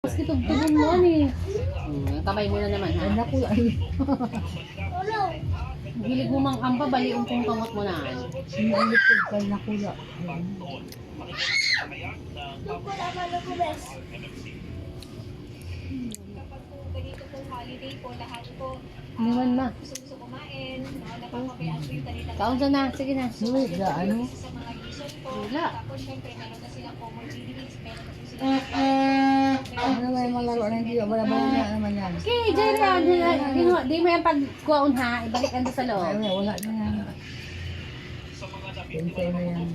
Kasi tugtugin mo ni. Kamay mo na naman ha. Ay, naku, ay. Hilig mo mang amba, baliong kung kamot mo na. Sinalip ko ka nakula. Ganito pong holiday po, lahat po Niwan ma. gusto kumain, nakakabayaan po yung kanila Kaunsa na, sige na. Wait, ano? sa mga reason po. Wala. Tapos syempre, meron na silang comorbidities, meron na po sila Ano naman yung mga laro na hindi, wala na naman yan. Okay, Jaira, di mo yung pagkuhaon ha, ibalik ando sa Ay, loob. wala na yan. Hintay na yan.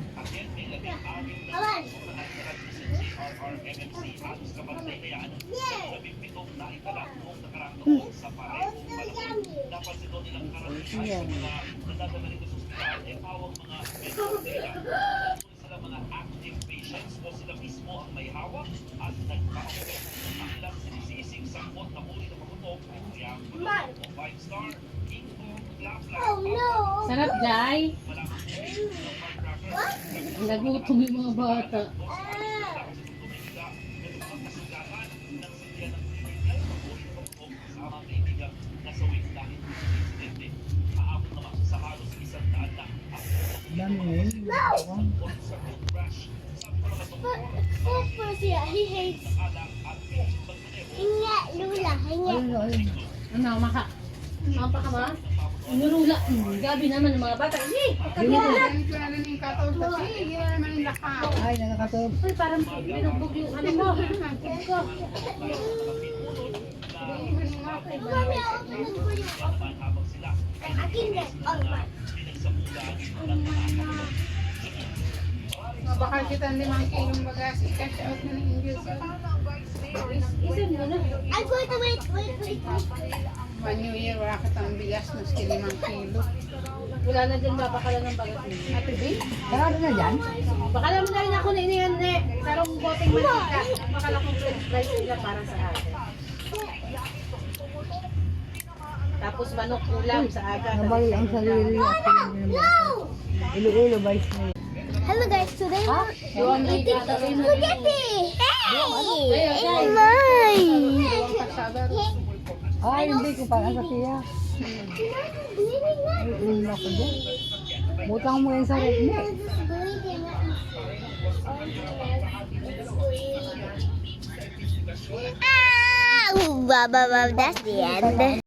Yan. Sarap, Jai. Nagutom yung mga bata. Dami na yun. He hates. Hinga, Lula, hinga. Ayun, ayun. Ano, maka? Mampa ka ba? Nurula. Gabi naman ng mga bata. Hindi! Pagkagulat! Ay, nakakatog. Uy, parang binugbog yung ano mo. Mami, ako tulog ko yung akin din. Oh, man. Bakal kita 5 kilong bagas, i-cash out na ng English. Isan mo na. I'm going to wait. 1 New Year, wala ka tang bigas, maski 5 kilo. Wala na dyan babakala ng bagat mo. Ate B? Sarado na dyan? Bakala mo na rin ako na inihan na sarong boteng mantika. Bakala kong french fries nila para sa akin. Tapos manok ulam sa aga. Nabali ang sarili at ilo-ilo ba isna. Hello guys, today we're Yung may eating gagawin mo. spaghetti. Hey, Ayun, it's mine. Ay, hindi ko pa sa siya. Ay, ulo ko dyan. Butang mo yan sa red mo. Ah, that's the end.